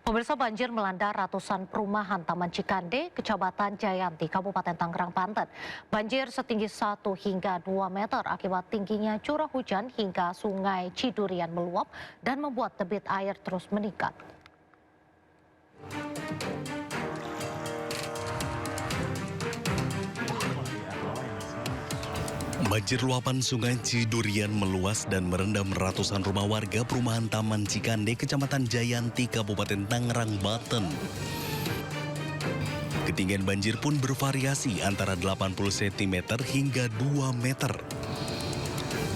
Pemirsa, banjir melanda ratusan perumahan Taman Cikande, Kecamatan Jayanti, Kabupaten Tangerang, Banten. Banjir setinggi 1 hingga 2 meter akibat tingginya curah hujan hingga Sungai Cidurian meluap dan membuat debit air terus meningkat. Banjir luapan Sungai Cidurian meluas dan merendam ratusan rumah warga perumahan Taman Cikande, Kecamatan Jayanti, Kabupaten Tangerang, Banten. Ketinggian banjir pun bervariasi antara 80 cm hingga 2 meter.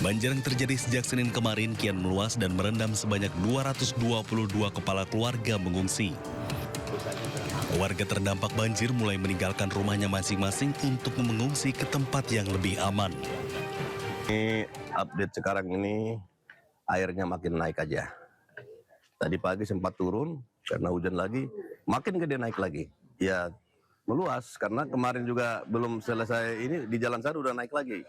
Banjir yang terjadi sejak Senin kemarin kian meluas dan merendam sebanyak 222 kepala keluarga mengungsi. Warga terdampak banjir mulai meninggalkan rumahnya masing-masing untuk mengungsi ke tempat yang lebih aman. Ini update sekarang ini airnya makin naik aja. Tadi pagi sempat turun karena hujan lagi, makin gede naik lagi. Ya meluas karena kemarin juga belum selesai ini di jalan sana udah naik lagi.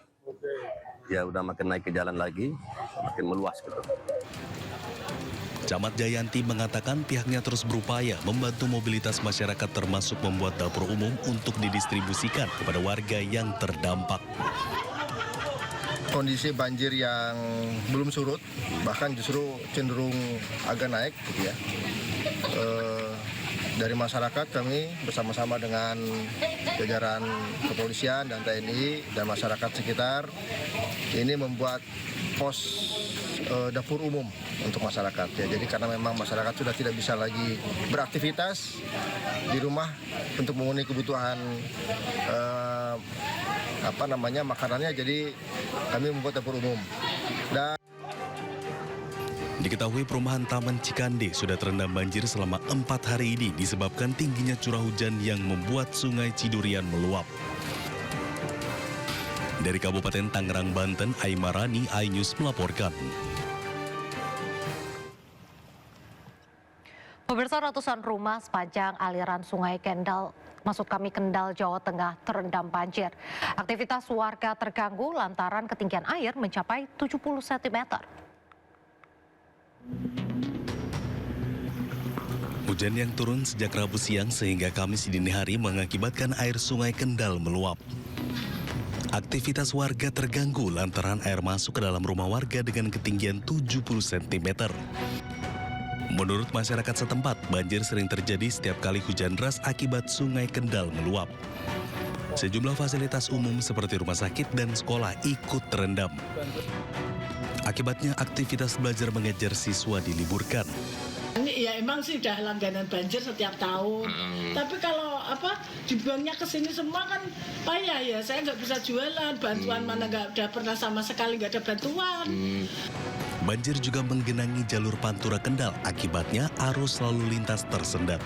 Ya udah makin naik ke jalan lagi, makin meluas gitu. Camat Jayanti mengatakan pihaknya terus berupaya membantu mobilitas masyarakat termasuk membuat dapur umum untuk didistribusikan kepada warga yang terdampak. Kondisi banjir yang belum surut, bahkan justru cenderung agak naik gitu ya. Dari masyarakat kami bersama-sama dengan jajaran kepolisian dan TNI dan masyarakat sekitar ini membuat pos dapur umum untuk masyarakat ya. Jadi karena memang masyarakat sudah tidak bisa lagi beraktivitas di rumah untuk memenuhi kebutuhan makanannya, jadi kami membuat dapur umum. Dan diketahui perumahan Taman Cikande sudah terendam banjir selama 4 hari ini disebabkan tingginya curah hujan yang membuat Sungai Cidurian meluap. Dari Kabupaten Tangerang, Banten, Aimarani, iNews melaporkan. Pemirsa, ratusan rumah sepanjang aliran Sungai Kendal, Kendal, Jawa Tengah terendam banjir. Aktivitas warga terganggu lantaran ketinggian air mencapai 70 cm. Hujan yang turun sejak Rabu siang sehingga Kamis dini hari mengakibatkan air Sungai Kendal meluap. Aktivitas warga terganggu lantaran air masuk ke dalam rumah warga dengan ketinggian 70 cm. Menurut masyarakat setempat, banjir sering terjadi setiap kali hujan deras akibat Sungai Kendal meluap. Sejumlah fasilitas umum seperti rumah sakit dan sekolah ikut terendam. Akibatnya aktivitas belajar mengajar siswa diliburkan. Ya emang sih udah langganan banjir setiap tahun. Tapi kalau dibuangnya ke sini semua kan payah ya. Saya nggak bisa jualan, bantuan mana nggak ada pernah sama sekali nggak ada bantuan. Banjir juga menggenangi jalur Pantura Kendal, akibatnya arus lalu lintas tersendat.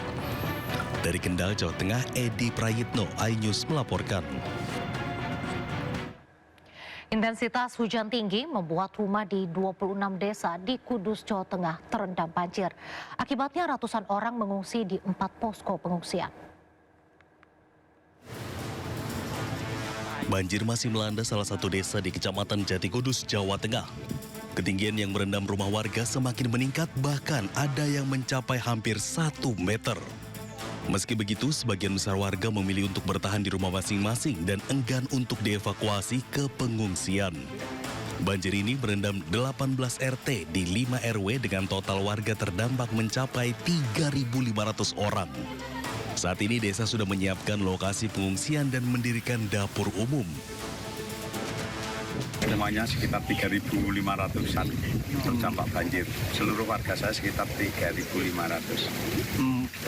Dari Kendal, Jawa Tengah, Edi Prayitno, iNews melaporkan. Intensitas hujan tinggi membuat rumah di 26 desa di Kudus, Jawa Tengah terendam banjir. Akibatnya ratusan orang mengungsi di 4 posko pengungsian. Banjir masih melanda salah satu desa di Kecamatan Jati Kudus, Jawa Tengah. Ketinggian yang merendam rumah warga semakin meningkat, bahkan ada yang mencapai hampir 1 meter. Meski begitu, sebagian besar warga memilih untuk bertahan di rumah masing-masing dan enggan untuk dievakuasi ke pengungsian. Banjir ini merendam 18 RT di 5 RW dengan total warga terdampak mencapai 3.500 orang. Saat ini desa sudah menyiapkan lokasi pengungsian dan mendirikan dapur umum. Semuanya sekitar 3.500-an terdampak banjir. Seluruh warga saya sekitar 3.500.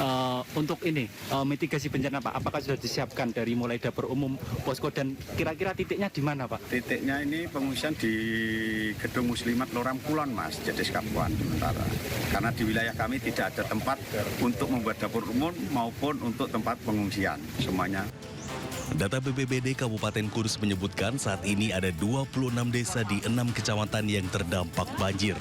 Untuk ini, mitigasi bencana Pak, apakah sudah disiapkan dari mulai dapur umum, posko, dan kira-kira titiknya di mana Pak? Titiknya ini pengungsian di Gedung Muslimat Loram Kulon Mas, Jedes Kapuan sementara. Karena di wilayah kami tidak ada tempat untuk membuat dapur umum maupun untuk tempat pengungsian, semuanya. Data BPBD Kabupaten Kudus menyebutkan saat ini ada 26 desa di 6 kecamatan yang terdampak banjir.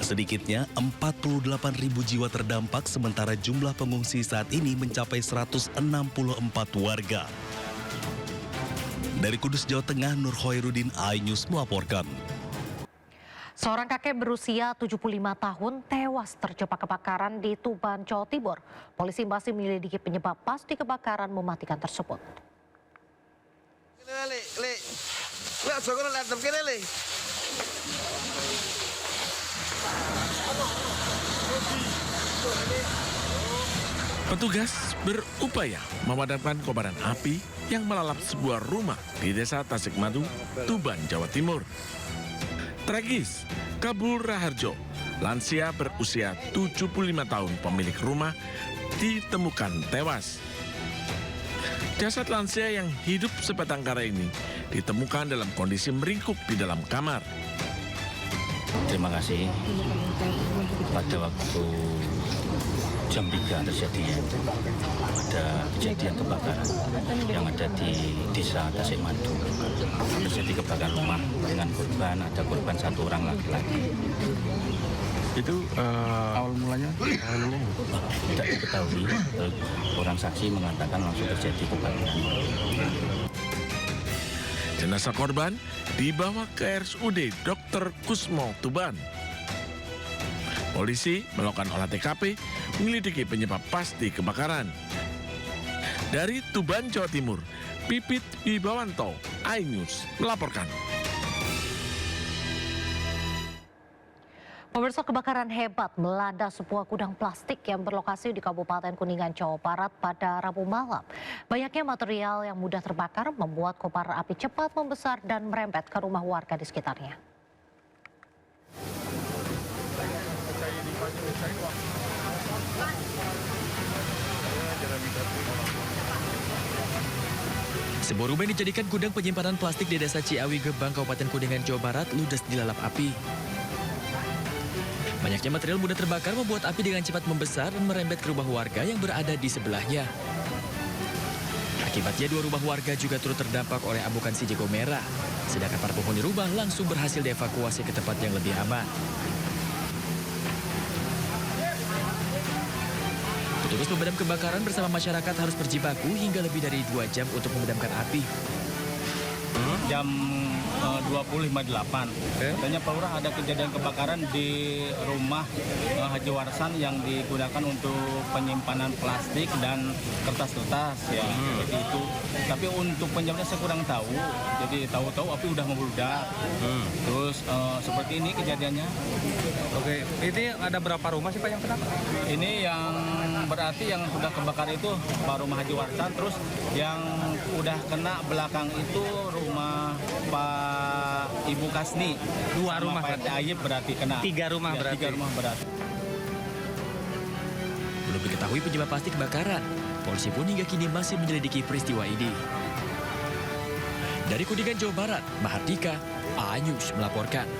Sedikitnya 48.000 jiwa terdampak, sementara jumlah pengungsi saat ini mencapai 164 warga. Dari Kudus, Jawa Tengah, Nur Khairuddin, iNews melaporkan. Seorang kakek berusia 75 tahun tewas terjebak kebakaran di Tuban, Jawa Timur. Polisi masih menyelidiki penyebab pasti kebakaran mematikan tersebut. Petugas berupaya memadamkan kobaran api yang melalap sebuah rumah di Desa Tasikmadu, Tuban, Jawa Timur. Tragis, Kabul Raharjo, lansia berusia 75 tahun pemilik rumah, ditemukan tewas. Jasad lansia yang hidup sebatang kara ini ditemukan dalam kondisi meringkuk di dalam kamar. Terima kasih. Pada waktu jam 3 terjadi ada kejadian kebakaran yang ada di Desa Tasikmadu. Terjadi kebakaran rumah dengan korban, ada korban 1 orang laki-laki. Itu awal mulanya? Tidak diketahui, orang saksi mengatakan langsung terjadi kebakaran. Jenazah korban dibawa ke RSUD Dr. Kusmo Tuban. Polisi melakukan olah TKP menyelidiki penyebab pasti kebakaran. Dari Tuban, Jawa Timur, Pipit Wibawanto, iNews melaporkan. Pemirsa, kebakaran hebat melanda sebuah gudang plastik yang berlokasi di Kabupaten Kuningan, Jawa Barat pada Rabu malam. Banyaknya material yang mudah terbakar membuat kobaran api cepat membesar dan merembet ke rumah warga di sekitarnya. Sebuah rumah yang dijadikan gudang penyimpanan plastik di Desa Ciawi Gebang, Kabupaten Kuningan, Jawa Barat, ludes dilalap api. Banyaknya material mudah terbakar membuat api dengan cepat membesar dan merembet ke rumah warga yang berada di sebelahnya. Akibatnya 2 rumah warga juga turut terdampak oleh amukan si jago merah. Sedangkan para penghuni rumah langsung berhasil dievakuasi ke tempat yang lebih aman. Petugas pemadam kebakaran bersama masyarakat harus berjibaku hingga lebih dari 2 jam untuk memadamkan api. Jam 20.58. Katanya Pak Lurah ada kejadian kebakaran di rumah Haji Warsan yang digunakan untuk penyimpanan plastik dan kertas-kertas ya seperti itu. Tapi untuk penyebabnya saya kurang tahu. Jadi tahu-tahu api udah membludak. Terus seperti ini kejadiannya. Oke, ini ada berapa rumah sih Pak yang kena? Ini yang berarti yang sudah kebakar itu Pak rumah Haji Warsan, terus yang udah kena belakang itu rumah Pak Ibu Kasni. 2 rumah Pak Ayib berarti kena. 3 rumah ya, berarti. 3 rumah berarti. Belum diketahui penyebab pasti kebakaran. Polisi pun hingga kini masih menyelidiki peristiwa ini. Dari Kuningan, Jawa Barat, Mahardika, iNews melaporkan.